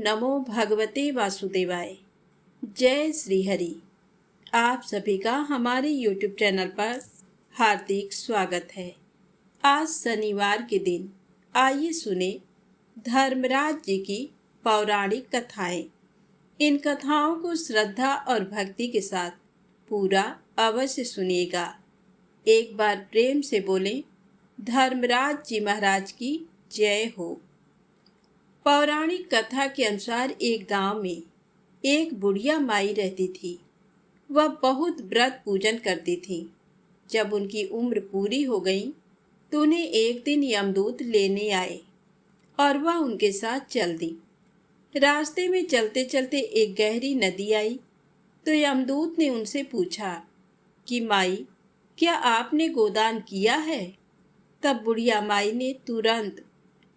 नमो भगवते वासुदेवाय। जय श्री हरि। आप सभी का हमारे YouTube चैनल पर हार्दिक स्वागत है। आज शनिवार के दिन आइए सुने धर्मराज जी की पौराणिक कथाएं। इन कथाओं को श्रद्धा और भक्ति के साथ पूरा अवश्य सुनिएगा। एक बार प्रेम से बोलें, धर्मराज जी महाराज की जय हो। पौराणिक कथा के अनुसार एक गांव में एक बुढ़िया माई रहती थी। वह बहुत व्रत पूजन करती थी। जब उनकी उम्र पूरी हो गई तो उन्हें एक दिन यमदूत लेने आए और वह उनके साथ चल दी। रास्ते में चलते चलते एक गहरी नदी आई तो यमदूत ने उनसे पूछा कि माई, क्या आपने गोदान किया है? तब बुढ़िया माई ने तुरंत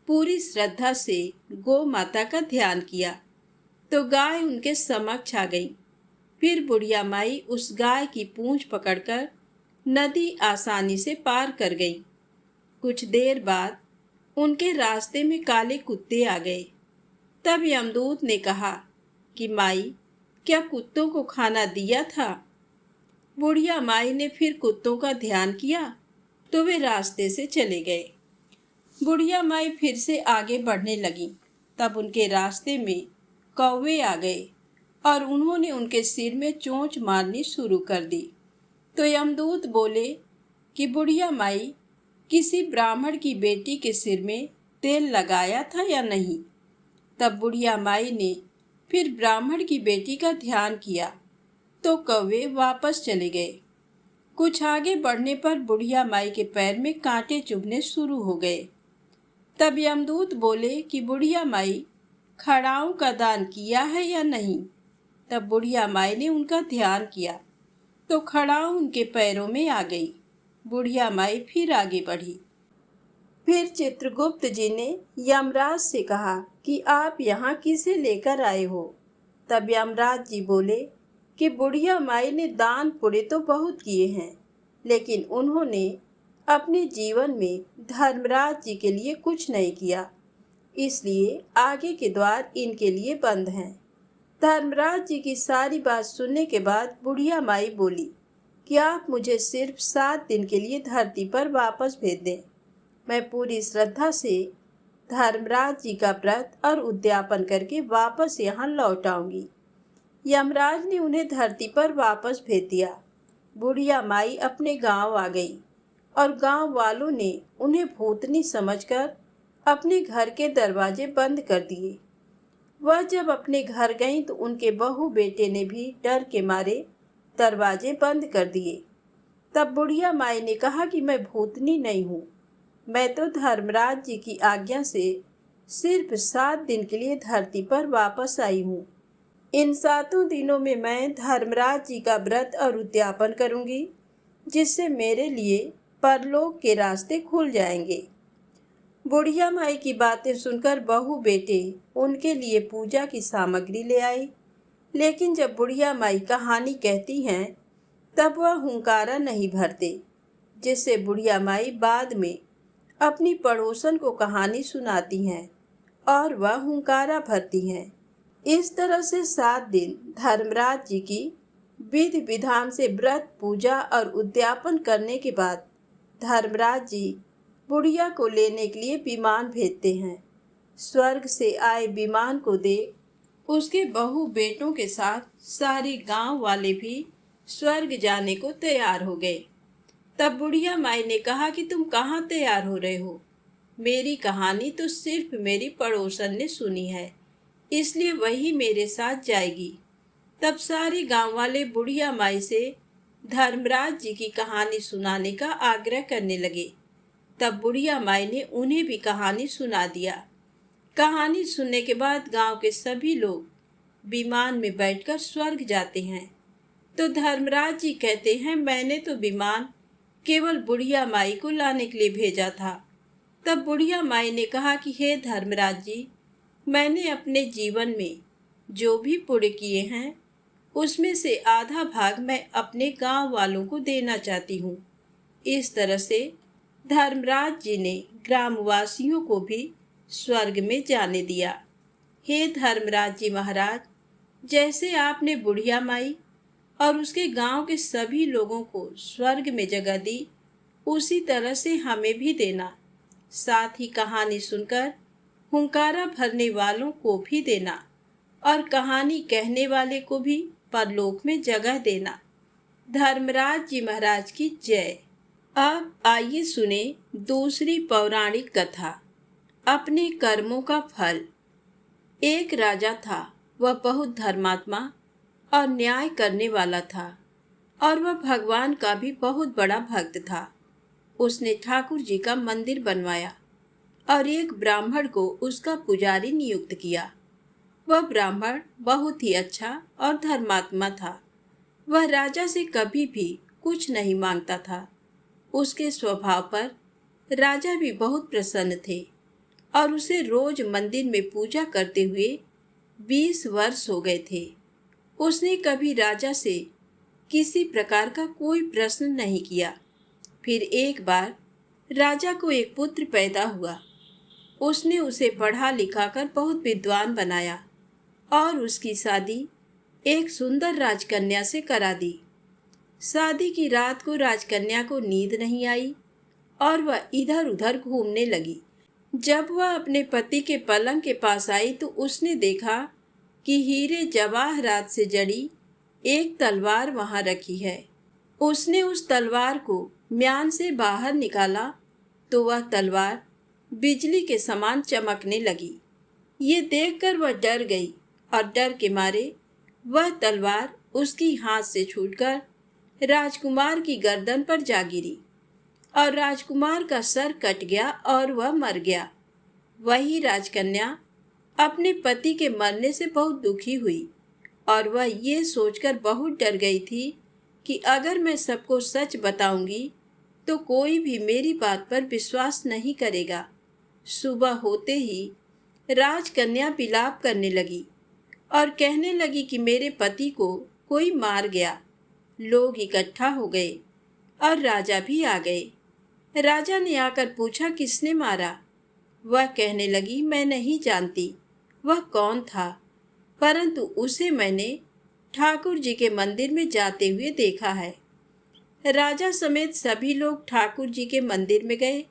पूरी श्रद्धा से गौ माता का ध्यान किया तो गाय उनके समक्ष आ गई। फिर बुढ़िया माई उस गाय की पूंछ पकड़कर नदी आसानी से पार कर गई। कुछ देर बाद उनके रास्ते में काले कुत्ते आ गए। तब यमदूत ने कहा कि माई, क्या कुत्तों को खाना दिया था? बुढ़िया माई ने फिर कुत्तों का ध्यान किया तो वे रास्ते से चले गए। बुढ़िया माई फिर से आगे बढ़ने लगी। तब उनके रास्ते में कौवे आ गए और उन्होंने उनके सिर में चोंच मारनी शुरू कर दी। तो यमदूत बोले कि बुढ़िया माई, किसी ब्राह्मण की बेटी के सिर में तेल लगाया था या नहीं? तब बुढ़िया माई ने फिर ब्राह्मण की बेटी का ध्यान किया तो कौवे वापस चले गए। कुछ आगे बढ़ने पर बुढ़िया माई के पैर में कांटे चुभने शुरू हो गए। तब यमदूत बोले कि बुढ़िया माई, खड़ाओं का दान किया है या नहीं? तब बुढ़िया माई ने उनका ध्यान किया तो खड़ाओं उनके पैरों में आ गई। बुढ़िया माई फिर आगे बढ़ी। फिर चित्रगुप्त जी ने यमराज से कहा कि आप यहाँ किसे लेकर आए हो? तब यमराज जी बोले कि बुढ़िया माई ने दान पुण्य तो बहुत किए हैं, लेकिन उन्होंने अपने जीवन में धर्मराज जी के लिए कुछ नहीं किया, इसलिए आगे के द्वार इनके लिए बंद हैं। धर्मराज जी की सारी बात सुनने के बाद बुढ़िया माई बोली कि आप मुझे सिर्फ 7 दिन के लिए धरती पर वापस भेज दें। मैं पूरी श्रद्धा से धर्मराज जी का व्रत और उद्यापन करके वापस यहाँ लौट आऊंगी। यमराज ने उन्हें धरती पर वापस भेज दिया। बुढ़िया माई अपने गांव आ गई और गांव वालों ने उन्हें भूतनी समझकर अपने घर के दरवाजे बंद कर दिए। वह जब अपने घर गईं तो उनके बहू बेटे ने भी डर के मारे दरवाजे बंद कर दिए। तब बुढ़िया माई ने कहा कि मैं भूतनी नहीं हूँ, मैं तो धर्मराज जी की आज्ञा से सिर्फ 7 दिन के लिए धरती पर वापस आई हूँ। इन 7 दिनों में मैं धर्मराज जी का व्रत और उद्यापन करूँगी, जिससे मेरे लिए परलोक के रास्ते खुल जाएंगे। बुढ़िया माई की बातें सुनकर बहू बेटे उनके लिए पूजा की सामग्री ले आई। लेकिन जब बुढ़िया माई कहानी कहती हैं तब वह हुंकारा नहीं भरते, जिससे बुढ़िया माई बाद में अपनी पड़ोसन को कहानी सुनाती हैं और वह हुंकारा भरती हैं। इस तरह से 7 दिन धर्मराज जी की विधि विधान से व्रत पूजा और उद्यापन करने के बाद धर्मराज जी बुढ़िया को लेने के लिए विमान भेजते हैं। स्वर्ग से आए विमान को देख उसके बहू बेटों के साथ सारे गांव वाले भी स्वर्ग जाने को तैयार हो गए। तब बुढ़िया माई ने कहा कि तुम कहाँ तैयार हो रहे हो? मेरी कहानी तो सिर्फ मेरी पड़ोसन ने सुनी है, इसलिए वही मेरे साथ जाएगी। तब सारे गांव वाले बुढ़िया माई से धर्मराज जी की कहानी सुनाने का आग्रह करने लगे। तब बुढ़िया माई ने उन्हें भी कहानी सुना दिया। कहानी सुनने के बाद गांव के सभी लोग विमान में बैठकर स्वर्ग जाते हैं। तो धर्मराज जी कहते हैं, मैंने तो विमान केवल बुढ़िया माई को लाने के लिए भेजा था। तब बुढ़िया माई ने कहा कि हे धर्मराज जी, मैंने अपने जीवन में जो भी पुण्य किए हैं उसमें से आधा भाग मैं अपने गांव वालों को देना चाहती हूँ। इस तरह से धर्मराज जी ने ग्रामवासियों को भी स्वर्ग में जाने दिया। हे धर्मराज जी महाराज, जैसे आपने बुढ़िया माई और उसके गांव के सभी लोगों को स्वर्ग में जगह दी, उसी तरह से हमें भी देना। साथ ही कहानी सुनकर हुंकारा भरने वालों को भी देना और कहानी कहने वाले को भी परलोक में जगह देना। धर्मराज जी महाराज की जय। अब आइए सुने दूसरी पौराणिक कथा, अपने कर्मों का फल। एक राजा था, वह बहुत धर्मात्मा और न्याय करने वाला था और वह भगवान का भी बहुत बड़ा भक्त था। उसने ठाकुर जी का मंदिर बनवाया और एक ब्राह्मण को उसका पुजारी नियुक्त किया। वह ब्राह्मण बहुत ही अच्छा और धर्मात्मा था। वह राजा से कभी भी कुछ नहीं मांगता था। उसके स्वभाव पर राजा भी बहुत प्रसन्न थे और उसे रोज मंदिर में पूजा करते हुए 20 वर्ष हो गए थे। उसने कभी राजा से किसी प्रकार का कोई प्रश्न नहीं किया। फिर एक बार राजा को एक पुत्र पैदा हुआ। उसने उसे पढ़ा लिखा कर बहुत विद्वान बनाया और उसकी शादी एक सुंदर राजकन्या से करा दी। शादी की रात को राजकन्या को नींद नहीं आई और वह इधर उधर घूमने लगी। जब वह अपने पति के पलंग के पास आई तो उसने देखा कि हीरे जवाहरात से जड़ी एक तलवार वहां रखी है। उसने उस तलवार को म्यान से बाहर निकाला तो वह तलवार बिजली के समान चमकने लगी। ये देखकर वह डर गई और डर के मारे वह तलवार उसकी हाथ से छूटकर राजकुमार की गर्दन पर जा गिरी और राजकुमार का सर कट गया और वह मर गया। वही राजकन्या अपने पति के मरने से बहुत दुखी हुई और वह ये सोचकर बहुत डर गई थी कि अगर मैं सबको सच बताऊंगी तो कोई भी मेरी बात पर विश्वास नहीं करेगा। सुबह होते ही राजकन्या विलाप करने लगी और कहने लगी कि मेरे पति को कोई मार गया। लोग इकट्ठा हो गए और राजा भी आ गए। राजा ने आकर पूछा, किसने मारा? वह कहने लगी, मैं नहीं जानती वह कौन था, परंतु उसे मैंने ठाकुर जी के मंदिर में जाते हुए देखा है। राजा समेत सभी लोग ठाकुर जी के मंदिर में गए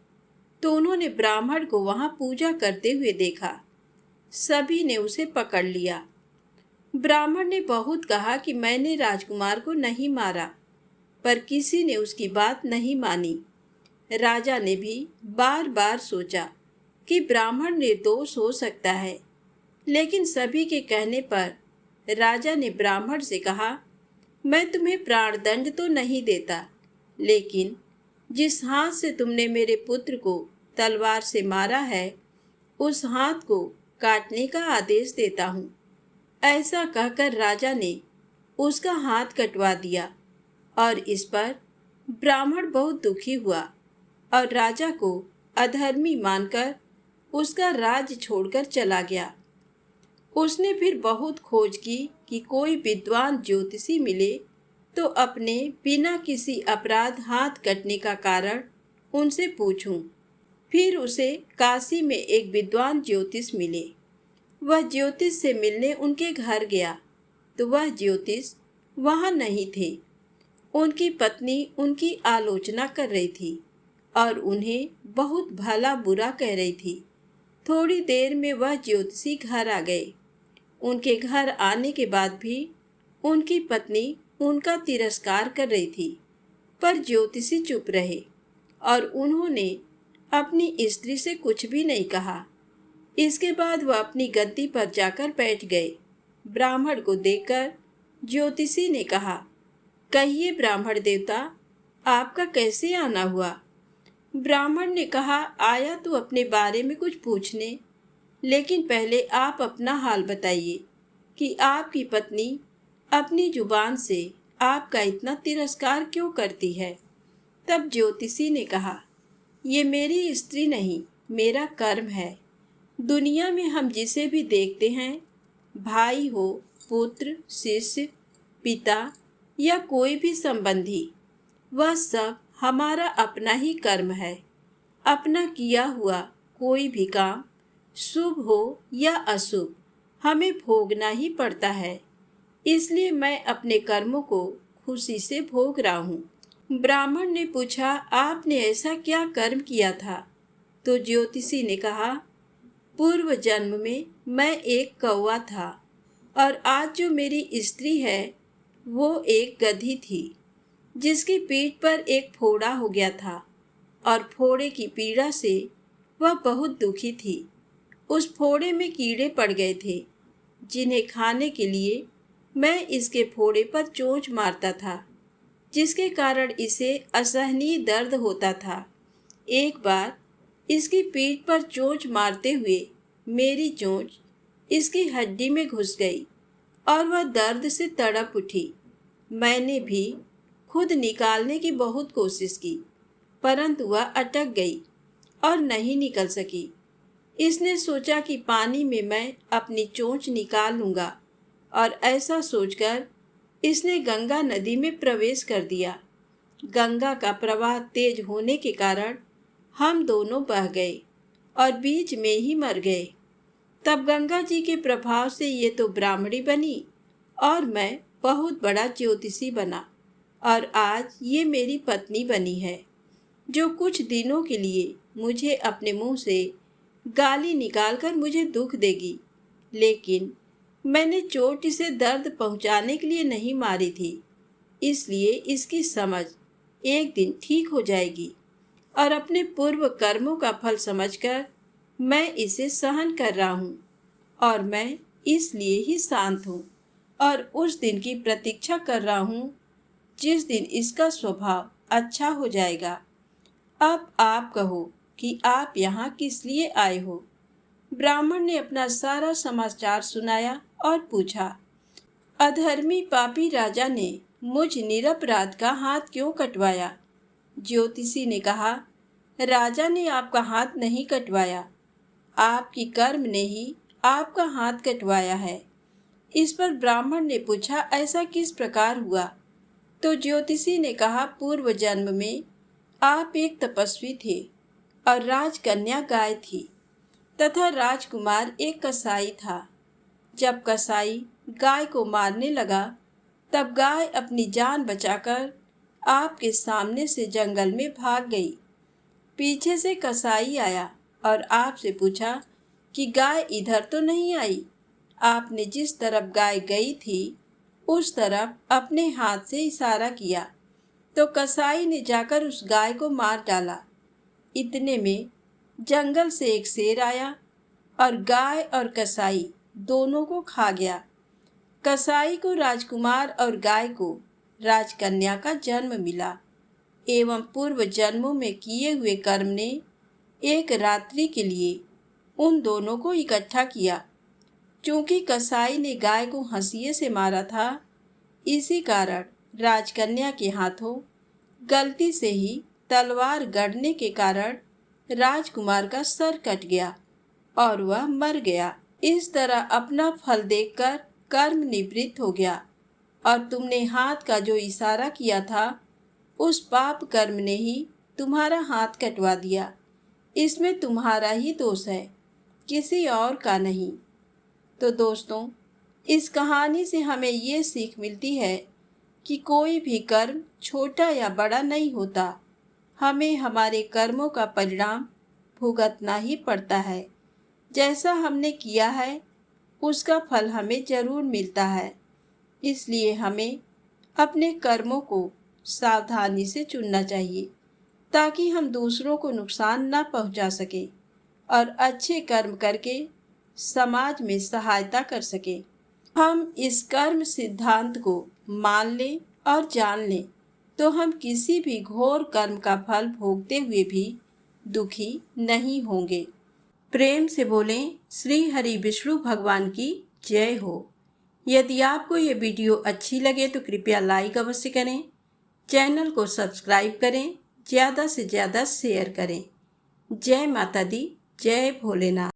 तो उन्होंने ब्राह्मण को वहां पूजा करते हुए देखा। सभी ने उसे पकड़ लिया। ब्राह्मण ने बहुत कहा कि मैंने राजकुमार को नहीं मारा, पर किसी ने उसकी बात नहीं मानी। राजा ने भी बार बार सोचा कि ब्राह्मण निर्दोष हो सकता है, लेकिन सभी के कहने पर राजा ने ब्राह्मण से कहा, मैं तुम्हें प्राणदंड तो नहीं देता, लेकिन जिस हाथ से तुमने मेरे पुत्र को तलवार से मारा है उस हाथ को काटने का आदेश देता हूँ। ऐसा कहकर राजा ने उसका हाथ कटवा दिया और इस पर ब्राह्मण बहुत दुखी हुआ और राजा को अधर्मी मानकर उसका राज्य छोड़कर चला गया। उसने फिर बहुत खोज की कि कोई विद्वान ज्योतिषी मिले तो अपने बिना किसी अपराध हाथ कटने का कारण उनसे पूछूं। फिर उसे काशी में एक विद्वान ज्योतिष मिले। वह ज्योतिष से मिलने उनके घर गया तो वह ज्योतिष वहां नहीं थे। उनकी पत्नी उनकी आलोचना कर रही थी और उन्हें बहुत भला बुरा कह रही थी। थोड़ी देर में वह ज्योतिषी घर आ गए। उनके घर आने के बाद भी उनकी पत्नी उनका तिरस्कार कर रही थी, पर ज्योतिषी चुप रहे और उन्होंने अपनी स्त्री से कुछ भी नहीं कहा। इसके बाद वह अपनी गद्दी पर जाकर बैठ गए। ब्राह्मण को देखकर ज्योतिषी ने कहा, कहिए ब्राह्मण देवता, आपका कैसे आना हुआ? ब्राह्मण ने कहा, आया तो अपने बारे में कुछ पूछने, लेकिन पहले आप अपना हाल बताइए कि आपकी पत्नी अपनी जुबान से आपका इतना तिरस्कार क्यों करती है? तब ज्योतिषी ने कहा, ये मेरी स्त्री नहीं, मेरा कर्म है। दुनिया में हम जिसे भी देखते हैं, भाई हो, पुत्र, शिष्य, पिता या कोई भी संबंधी, वह सब हमारा अपना ही कर्म है। अपना किया हुआ कोई भी काम, शुभ हो या अशुभ, हमें भोगना ही पड़ता है, इसलिए मैं अपने कर्मों को खुशी से भोग रहा हूँ। ब्राह्मण ने पूछा, आपने ऐसा क्या कर्म किया था? तो ज्योतिषी ने कहा, पूर्व जन्म में मैं एक कौवा था और आज जो मेरी स्त्री है वो एक गधी थी, जिसकी पीठ पर एक फोड़ा हो गया था और फोड़े की पीड़ा से वह बहुत दुखी थी। उस फोड़े में कीड़े पड़ गए थे, जिन्हें खाने के लिए मैं इसके फोड़े पर चोंच मारता था, जिसके कारण इसे असहनीय दर्द होता था। एक बार इसकी पीठ पर चोंच मारते हुए मेरी चोंच इसकी हड्डी में घुस गई और वह दर्द से तड़प उठी। मैंने भी खुद निकालने की बहुत कोशिश की, परंतु वह अटक गई और नहीं निकल सकी। इसने सोचा कि पानी में मैं अपनी चोंच निकाल लूँगा और ऐसा सोचकर इसने गंगा नदी में प्रवेश कर दिया। गंगा का प्रवाह तेज होने के कारण हम दोनों बह गए और बीच में ही मर गए। तब गंगा जी के प्रभाव से ये तो ब्राह्मणी बनी और मैं बहुत बड़ा ज्योतिषी बना और आज ये मेरी पत्नी बनी है, जो कुछ दिनों के लिए मुझे अपने मुंह से गाली निकालकर मुझे दुख देगी। लेकिन मैंने चोट इसे दर्द पहुंचाने के लिए नहीं मारी थी, इसलिए इसकी समझ एक दिन ठीक हो जाएगी और अपने पूर्व कर्मों का फल समझकर मैं इसे सहन कर रहा हूँ और मैं इसलिए ही शांत हूँ और उस दिन की प्रतीक्षा कर रहा हूँ जिस दिन इसका स्वभाव अच्छा हो जाएगा। अब आप कहो कि आप यहाँ किस लिए आए हो? ब्राह्मण ने अपना सारा समाचार सुनाया और पूछा, अधर्मी पापी राजा ने मुझ निरपराध का हाथ क्यों कटवाया? ज्योतिषी ने कहा, राजा ने आपका हाथ नहीं कटवाया, आपकी कर्म ने ही आपका हाथ कटवाया है। इस पर ब्राह्मण ने पूछा, ऐसा किस प्रकार हुआ? तो ज्योतिषी ने कहा, पूर्व जन्म में आप एक तपस्वी थे और राजकन्या गाय थी तथा राजकुमार एक कसाई था। जब कसाई गाय को मारने लगा, तब गाय अपनी जान बचाकर आपके सामने से जंगल में भाग गई। पीछे से कसाई आया और आपसे पूछा कि गाय इधर तो नहीं आई। आपने जिस तरफ गाय गई थी उस तरफ अपने हाथ से इशारा किया, तो कसाई ने जाकर उस गाय को मार डाला। इतने में जंगल से एक शेर आया और गाय और कसाई दोनों को खा गया। कसाई को राजकुमार और गाय को राजकन्या का जन्म मिला एवं पूर्व जन्मों में किए हुए कर्म ने एक रात्रि के लिए उन दोनों को इकट्ठा किया। चूंकि कसाई ने गाय को हंसिए से मारा था, इसी कारण राजकन्या के हाथों गलती से ही तलवार गड़ने के कारण राजकुमार का सर कट गया और वह मर गया। इस तरह अपना फल देखकर कर्म निवृत्त हो गया और तुमने हाथ का जो इशारा किया था उस पाप कर्म ने ही तुम्हारा हाथ कटवा दिया। इसमें तुम्हारा ही दोष है, किसी और का नहीं। तो दोस्तों, इस कहानी से हमें ये सीख मिलती है कि कोई भी कर्म छोटा या बड़ा नहीं होता, हमें हमारे कर्मों का परिणाम भुगतना ही पड़ता है। जैसा हमने किया है उसका फल हमें जरूर मिलता है। इसलिए हमें अपने कर्मों को सावधानी से चुनना चाहिए ताकि हम दूसरों को नुकसान न पहुंचा सके और अच्छे कर्म करके समाज में सहायता कर सके। हम इस कर्म सिद्धांत को मान लें और जान लें तो हम किसी भी घोर कर्म का फल भोगते हुए भी दुखी नहीं होंगे। प्रेम से बोलें, श्री हरि विष्णु भगवान की जय हो। यदि आपको ये वीडियो अच्छी लगे तो कृपया लाइक अवश्य करें, चैनल को सब्सक्राइब करें, ज़्यादा से ज़्यादा शेयर करें। जय माता दी, जय भोलेनाथ।